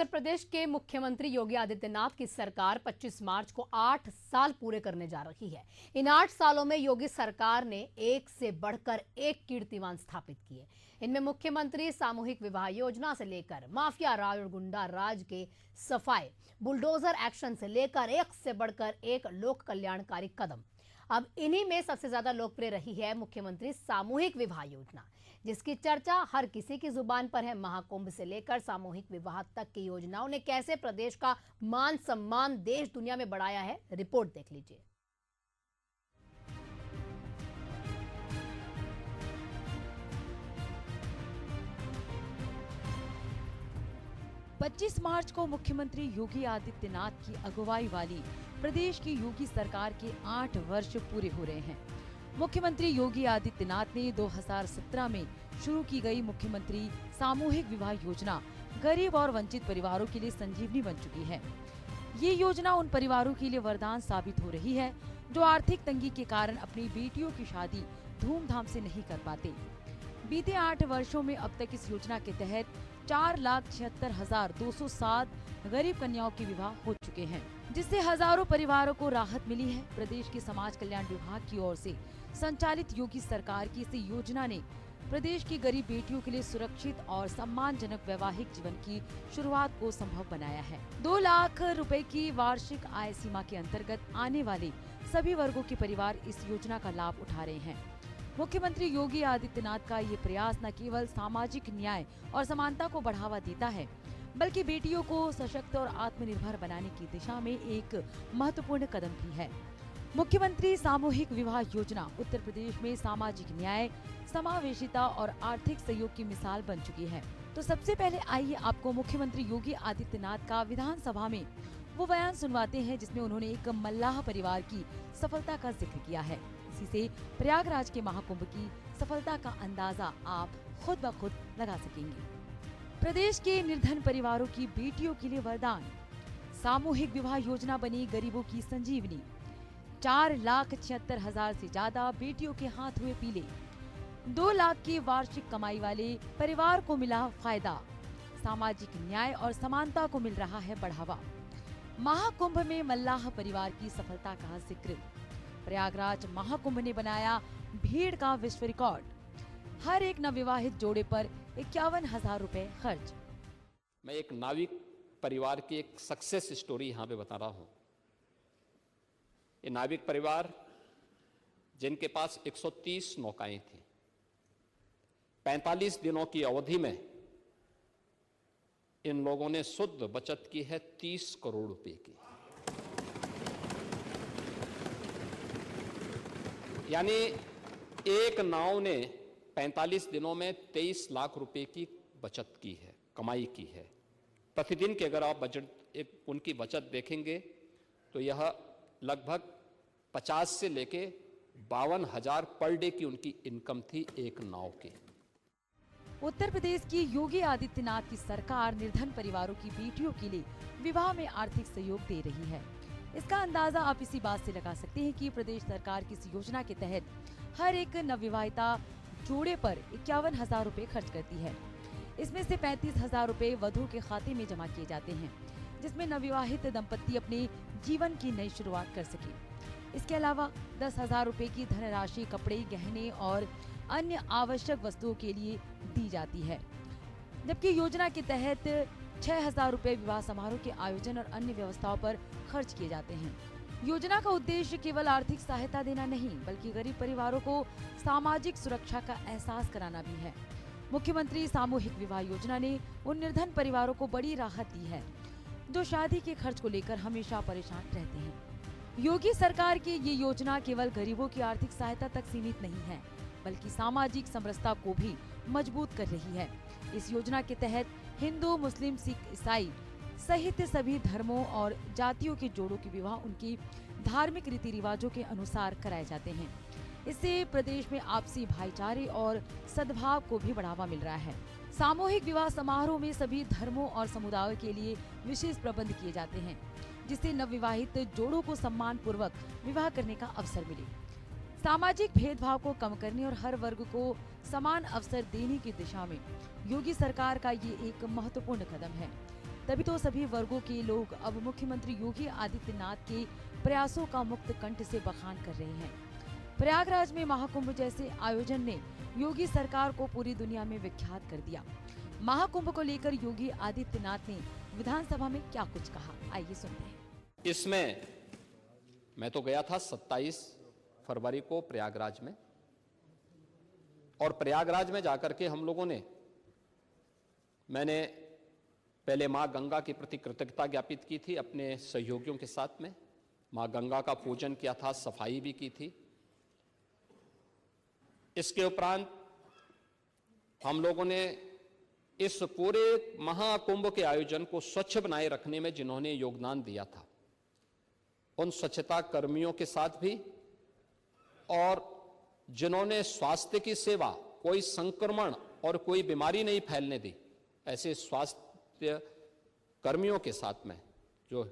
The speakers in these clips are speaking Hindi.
उत्तर प्रदेश के मुख्यमंत्री योगी आदित्यनाथ की सरकार 25 मार्च को 8 साल पूरे करने जा रही है। इन 8 सालों में योगी सरकार ने एक से बढ़कर एक कीर्तिमान स्थापित किए। इनमें मुख्यमंत्री सामूहिक विवाह योजना से लेकर माफिया राज और गुंडा राज के सफाई, बुलडोजर एक्शन से लेकर एक से बढ़कर एक लोक कल्याणकारी कदम। अब इन्हीं में सबसे ज्यादा लोकप्रिय रही है मुख्यमंत्री सामूहिक विवाह योजना, जिसकी चर्चा हर किसी की जुबान पर है। महाकुंभ से लेकर सामूहिक विवाह तक की योजनाओं ने कैसे प्रदेश का मान सम्मान देश दुनिया में बढ़ाया है, रिपोर्ट देख लीजिए। पच्चीस मार्च को मुख्यमंत्री योगी आदित्यनाथ की अगुवाई वाली प्रदेश की योगी सरकार के 8 वर्ष पूरे हो रहे हैं। मुख्यमंत्री योगी आदित्यनाथ ने 2017 में शुरू की गई मुख्यमंत्री सामूहिक विवाह योजना गरीब और वंचित परिवारों के लिए संजीवनी बन चुकी है। ये योजना उन परिवारों के लिए वरदान साबित हो रही है जो आर्थिक तंगी के कारण अपनी बेटियों की शादी धूमधाम से नहीं कर पाते। बीते 8 वर्षों में अब तक इस योजना के तहत 4,76,207 गरीब कन्याओं के विवाह हो चुके हैं, जिससे हजारों परिवारों को राहत मिली है। प्रदेश के समाज कल्याण विभाग की ओर से संचालित योगी सरकार की इस योजना ने प्रदेश की गरीब बेटियों के लिए सुरक्षित और सम्मानजनक वैवाहिक जीवन की शुरुआत को संभव बनाया है। 2 लाख रुपए की वार्षिक आय सीमा के अंतर्गत आने वाले सभी वर्गों के परिवार इस योजना का लाभ उठा रहे हैं। मुख्यमंत्री योगी आदित्यनाथ का ये प्रयास न केवल सामाजिक न्याय और समानता को बढ़ावा देता है, बल्कि बेटियों को सशक्त और आत्मनिर्भर बनाने की दिशा में एक महत्वपूर्ण कदम भी है। मुख्यमंत्री सामूहिक विवाह योजना उत्तर प्रदेश में सामाजिक न्याय, समावेशिता और आर्थिक सहयोग की मिसाल बन चुकी है। तो सबसे पहले आइए आपको मुख्यमंत्री योगी आदित्यनाथ का विधानसभा में वो बयान सुनवाते हैं जिसमें उन्होंने एक मल्लाह परिवार की सफलता का जिक्र किया है। इसी से प्रयागराज के महाकुंभ की सफलता का अंदाजा आप खुद ब खुद लगा सकेंगे। प्रदेश के निर्धन परिवारों की बेटियों के लिए वरदान, सामूहिक विवाह योजना बनी गरीबों की संजीवनी। 4,76,000 से ज्यादा बेटियों के हाथ हुए पीले। 2 लाख की वार्षिक कमाई वाले परिवार को मिला फायदा। सामाजिक न्याय और समानता को मिल रहा है बढ़ावा। महाकुंभ में मल्लाह परिवार की सफलता का जिक्र। प्रयागराज महाकुंभ ने बनाया भीड़ का विश्व रिकॉर्ड। हर एक नवविवाहित जोड़े पर 51,000 रुपए खर्च। मैं एक नाविक परिवार की एक सक्सेस स्टोरी यहाँ पे बता रहा हूँ। ये नाविक परिवार जिनके पास 130 नौकाएं थी, 45 दिनों की अवधि में इन लोगों ने शुद्ध बचत की है 30 करोड़ रुपए की। यानी एक नाव ने 45 दिनों में 23 लाख रुपए की बचत की है, कमाई की है। प्रतिदिन के अगर आप उनकी बचत देखेंगे तो यह लगभग 50 से लेके 52,000 पर डे की उनकी इनकम थी एक नाव की। उत्तर प्रदेश की योगी आदित्यनाथ की सरकार निर्धन परिवारों की बेटियों के लिए विवाह में आर्थिक सहयोग दे रही है। इसका अंदाजा आप इसी बात से लगा सकते हैं कि प्रदेश सरकार की इस योजना के तहत हर एक नवविवाहिता जोड़े पर 51,000 रुपए खर्च करती है। इसमें से 35,000 रुपए वधू के खाते में जमा किए जाते हैं, जिसमें नवविवाहित दंपत्ति अपने जीवन की नई शुरुआत कर सके। इसके अलावा 10,000 रुपए की धनराशि कपड़े, गहने और अन्य आवश्यक वस्तुओं के लिए दी जाती है, जबकि योजना के तहत 6,000 रुपए विवाह समारोह के आयोजन और अन्य व्यवस्थाओं पर खर्च किए जाते हैं। योजना का उद्देश्य केवल आर्थिक सहायता देना नहीं, बल्कि गरीब परिवारों को सामाजिक सुरक्षा का एहसास कराना भी है। मुख्यमंत्री सामूहिक विवाह योजना ने उन निर्धन परिवारों को बड़ी राहत दी है जो शादी के खर्च को लेकर हमेशा परेशान रहते हैं। योगी सरकार की ये योजना केवल गरीबों की आर्थिक सहायता तक सीमित नहीं है, बल्कि सामाजिक समरसता को भी मजबूत कर रही है। इस योजना के तहत हिंदू, मुस्लिम, सिख, ईसाई सहित सभी धर्मों और जातियों के जोड़ों के विवाह उनकी धार्मिक रीति रिवाजों के अनुसार कराए जाते हैं। इससे प्रदेश में आपसी भाईचारे और सद्भाव को भी बढ़ावा मिल रहा है। सामूहिक विवाह समारोह में सभी धर्मों और समुदायों के लिए विशेष प्रबंध किए जाते हैं, जिससे नवविवाहित जोड़ों को सम्मान पूर्वक विवाह करने का अवसर मिले। सामाजिक भेदभाव को कम करने और हर वर्ग को समान अवसर देने की दिशा में योगी सरकार का ये एक महत्वपूर्ण कदम है। तभी तो सभी वर्गों के लोग अब मुख्यमंत्री योगी आदित्यनाथ के प्रयासों का मुक्त कंठ से बखान कर रहे हैं। प्रयागराज में महाकुंभ जैसे आयोजन ने योगी सरकार को पूरी दुनिया में विख्यात कर दिया। महाकुंभ को लेकर योगी आदित्यनाथ ने विधानसभा में क्या कुछ कहा, आइए सुनते हैं। इसमें मैं तो गया था 27 फरवरी को प्रयागराज में, और प्रयागराज में जाकर के हम लोगों ने, मैंने पहले मां गंगा के प्रति कृतज्ञता ज्ञापित की थी अपने सहयोगियों के साथ में। मां गंगा का पूजन किया था, सफाई भी की थी। इसके उपरांत हम लोगों ने इस पूरे महाकुंभ के आयोजन को स्वच्छ बनाए रखने में जिन्होंने योगदान दिया था, उन स्वच्छता कर्मियों के साथ भी, और जिन्होंने स्वास्थ्य की सेवा, कोई संक्रमण और कोई बीमारी नहीं फैलने दी, ऐसे स्वास्थ्य कर्मियों के साथ में, जो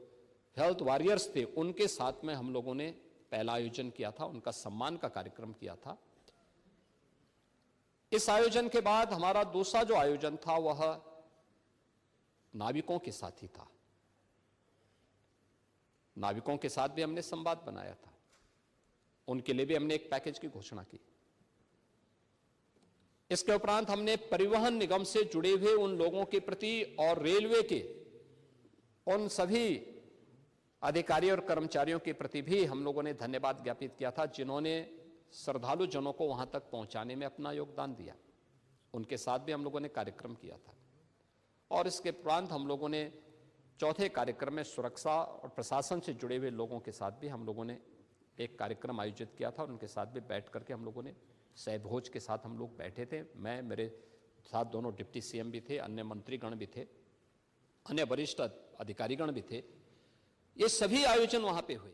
हेल्थ वॉरियर्स थे, उनके साथ में हम लोगों ने पहला आयोजन किया था, उनका सम्मान का कार्यक्रम किया था। इस आयोजन के बाद हमारा दूसरा जो आयोजन था वह नाविकों के साथ ही था। नाविकों के साथ भी हमने संवाद बनाया था, उनके लिए भी हमने एक पैकेज की घोषणा की। इसके उपरांत हमने परिवहन निगम से जुड़े हुए उन लोगों के प्रति और रेलवे के उन सभी अधिकारियों और कर्मचारियों के प्रति भी हम लोगों ने धन्यवाद ज्ञापित किया था, जिन्होंने श्रद्धालु जनों को वहां तक पहुंचाने में अपना योगदान दिया। उनके साथ भी हम लोगों ने कार्यक्रम किया था। और इसके उपरांत हम लोगों ने चौथे कार्यक्रम में सुरक्षा और प्रशासन से जुड़े हुए लोगों के साथ भी हम लोगों ने एक कार्यक्रम आयोजित किया था, और उनके साथ भी बैठ करके हम लोगों ने सहभोज के साथ हम लोग बैठे थे। मैं, मेरे साथ दोनों डिप्टी सीएम भी थे, अन्य मंत्रीगण भी थे, अन्य वरिष्ठ अधिकारीगण भी थे। ये सभी आयोजन वहां पे हुए।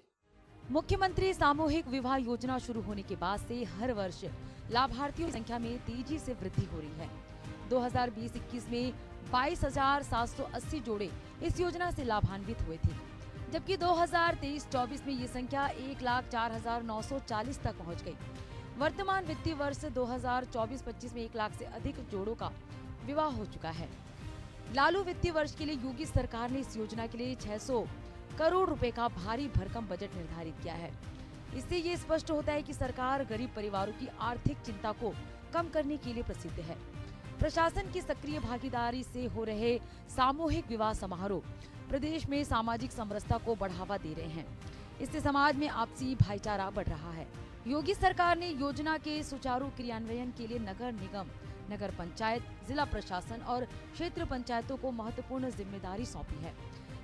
मुख्यमंत्री सामूहिक विवाह योजना शुरू होने के बाद से हर वर्ष लाभार्थियों की संख्या में तेजी से वृद्धि हो रही है। 2020-21 में 22,780 जोड़े इस योजना से लाभान्वित हुए थे, जबकि 2023-24 में ये संख्या 1,04,940 तक पहुंच गई। वर्तमान वित्तीय वर्ष 2024-25 में 1 लाख से अधिक जोड़ों का विवाह हो चुका है। लालू वित्तीय वर्ष के लिए योगी सरकार ने इस योजना के लिए 600 करोड़ रुपए का भारी भरकम बजट निर्धारित किया है। इससे ये स्पष्ट होता है कि सरकार गरीब परिवारों की आर्थिक चिंता को कम करने के लिए प्रसिद्ध है। प्रशासन की सक्रिय भागीदारी से हो रहे सामूहिक विवाह समारोह प्रदेश में सामाजिक समरसता को बढ़ावा दे रहे हैं। इससे समाज में आपसी भाईचारा बढ़ रहा है। योगी सरकार ने योजना के सुचारू क्रियान्वयन के लिए नगर निगम, नगर पंचायत, जिला प्रशासन और क्षेत्र पंचायतों को महत्वपूर्ण जिम्मेदारी सौंपी है।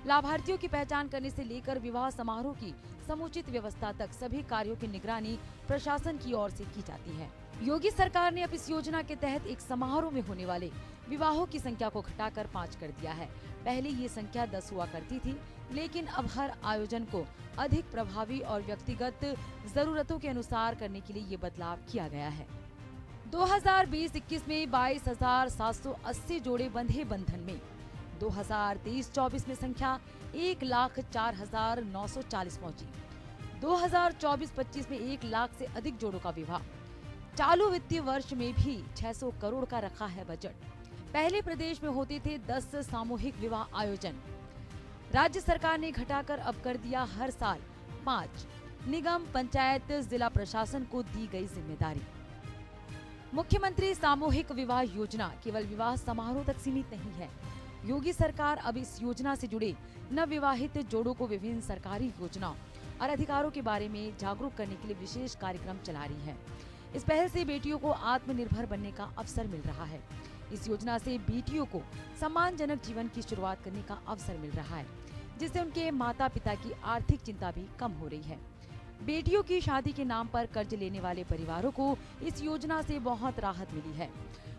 लाभार्थियों की पहचान करने से लेकर विवाह समारोह की समुचित व्यवस्था तक सभी कार्यों की निगरानी प्रशासन की ओर से की जाती है। योगी सरकार ने अब इस योजना के तहत एक समारोह में होने वाले विवाहों की संख्या को घटाकर 5 कर दिया है। पहले ये संख्या 10 हुआ करती थी, लेकिन अब हर आयोजन को अधिक प्रभावी और व्यक्तिगत जरूरतों के अनुसार करने के लिए ये बदलाव किया गया है। 2020-21 में 22,780 जोड़े बंधे बंधन में, 2023-24 में संख्या 1,04,940 पहुंची। 2024-25 में 1 लाख से अधिक जोड़ों का विवाह। चालू वित्तीय वर्ष में भी 600 करोड़ का रखा है बजट। पहले प्रदेश में होते थे 10 सामूहिक विवाह आयोजन, राज्य सरकार ने घटाकर अब कर दिया हर साल 5। निगम, पंचायत, जिला प्रशासन को दी गई जिम्मेदारी। मुख्यमंत्री सामूहिक विवाह योजना केवल विवाह समारोह तक सीमित नहीं है। योगी सरकार अब इस योजना से जुड़े नवविवाहित जोड़ों को विभिन्न सरकारी योजनाओं और अधिकारों के बारे में जागरूक करने के लिए विशेष कार्यक्रम चला रही है। इस पहल से बेटियों को आत्मनिर्भर बनने का अवसर मिल रहा है। इस योजना से बेटियों को सम्मानजनक जीवन की शुरुआत करने का अवसर मिल रहा है, जिससे उनके माता पिता की आर्थिक चिंता भी कम हो रही है। बेटियों की शादी के नाम पर कर्ज लेने वाले परिवारों को इस योजना से बहुत राहत मिली है।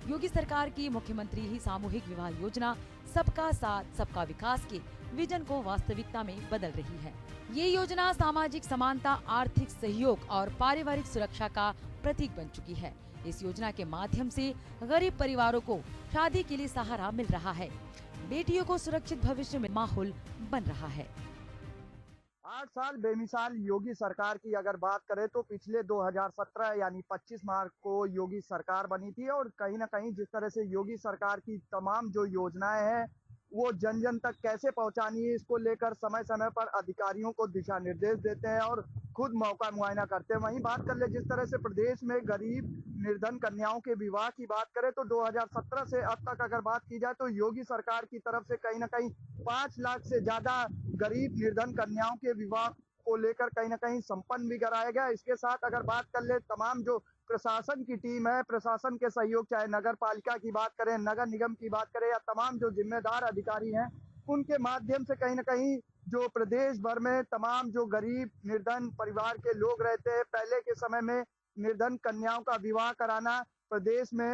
योगी सरकार की मुख्यमंत्री ही सामूहिक विवाह योजना सबका साथ सबका विकास के विजन को वास्तविकता में बदल रही है। ये योजना सामाजिक समानता, आर्थिक सहयोग और पारिवारिक सुरक्षा का प्रतीक बन चुकी है। इस योजना के माध्यम से गरीब परिवारों को शादी के लिए सहारा मिल रहा है। बेटियों को सुरक्षित भविष्य में माहौल बन रहा है। 8 साल बेमिसाल योगी सरकार की अगर बात करें तो पिछले 2017 यानी 25 मार्च को योगी सरकार बनी थी, और कहीं ना कहीं जिस तरह से योगी सरकार की तमाम जो योजनाएं हैं वो जन जन तक कैसे पहुंचानी है, इसको लेकर समय समय पर अधिकारियों को दिशा निर्देश देते हैं और खुद मौका मुआयना करते हैं। वहीं बात कर ले जिस तरह से प्रदेश में गरीब निर्धन कन्याओं के विवाह की बात करें तो 2017 से अब तक अगर बात की जाए तो योगी सरकार की तरफ से कहीं ना कहीं 5 लाख से ज्यादा गरीब निर्धन कन्याओं के विवाह को लेकर कहीं ना कहीं संपन्न भी कराया गया। इसके साथ अगर बात कर ले तमाम जो प्रशासन की टीम है, प्रशासन के सहयोग, चाहे नगर पालिका की बात करें, नगर निगम की बात करें या तमाम जो जिम्मेदार अधिकारी हैं, उनके माध्यम से कहीं ना कहीं जो प्रदेश भर में तमाम जो गरीब निर्धन परिवार के लोग रहते हैं, पहले के समय में निर्धन कन्याओं का विवाह कराना प्रदेश में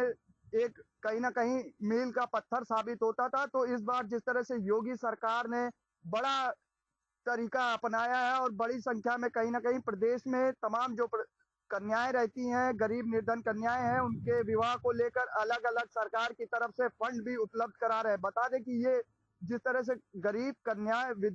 एक कहीं ना कहीं मील का पत्थर साबित होता था। तो इस बार जिस तरह से योगी सरकार ने बड़ा तरीका अपनाया है और बड़ी संख्या में कहीं ना कहीं प्रदेश में तमाम जो कन्याएं रहती हैं, गरीब निर्धन कन्याएं हैं, उनके विवाह को लेकर अलग अलग सरकार की तरफ से फंड भी उपलब्ध करा रहे हैं। बता दें कि ये जिस तरह से गरीब कन्याएं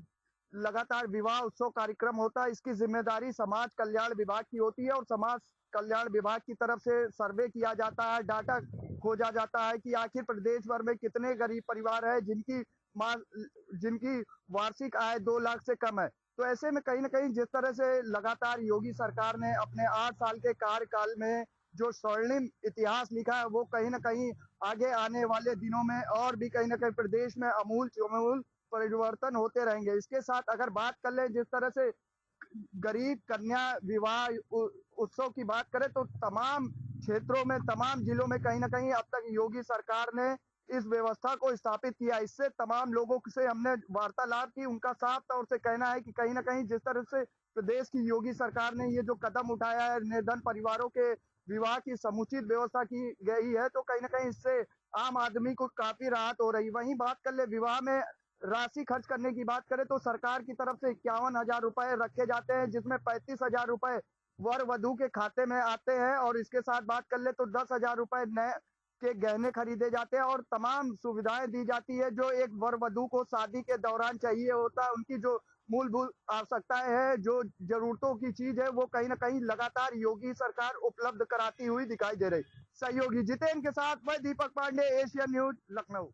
लगातार विवाह उत्सव कार्यक्रम होता है, इसकी जिम्मेदारी समाज कल्याण विभाग की होती है और समाज कल्याण विभाग की तरफ से सर्वे किया जाता है, डाटा खोजा जाता है कि आखिर प्रदेश भर में कितने गरीब परिवार है जिनकी वार्षिक आय 2 लाख से कम है। तो ऐसे में कहीं ना कहीं जिस तरह से लगातार योगी सरकार ने अपने 8 साल के कार्यकाल में जो स्वर्णिम इतिहास लिखा है, वो कहीं ना कहीं आगे आने वाले दिनों में और भी कहीं ना कहीं प्रदेश में अमूल चमूल परिवर्तन होते रहेंगे। इसके साथ अगर बात कर ले जिस तरह से गरीब कन्या विवाह उत्सव की बात करें तो तमाम क्षेत्रों में, तमाम जिलों में कहीं ना कहीं अब तक योगी सरकार ने इस व्यवस्था को स्थापित किया। इससे तमाम लोगों से हमने वार्तालाप की, उनका साफ तौर से कहना है कि कहीं ना कहीं जिस तरह से प्रदेश की योगी सरकार ने ये जो कदम उठाया है, निर्धन परिवारों के विवाह की समुचित व्यवस्था की गई है, तो कहीं ना कहीं इससे आम आदमी को काफी राहत हो रही। वहीं बात कर ले विवाह में राशि खर्च करने की बात करें तो सरकार की तरफ से 51,000 रुपए रखे जाते हैं, जिसमें 35,000 रुपए वर वधु के खाते में आते हैं और इसके साथ बात कर ले तो 10,000 रुपए नए के गहने खरीदे जाते हैं और तमाम सुविधाएं दी जाती है जो एक वर वधु को शादी के दौरान चाहिए होता है। उनकी जो मूलभूत आवश्यकताएं है, जो जरूरतों की चीज है, वो कहीं ना कहीं लगातार योगी सरकार उपलब्ध कराती हुई दिखाई दे रही। सहयोगी जितेंद्र के साथ मैं दीपक पांडे, एशियन न्यूज, लखनऊ।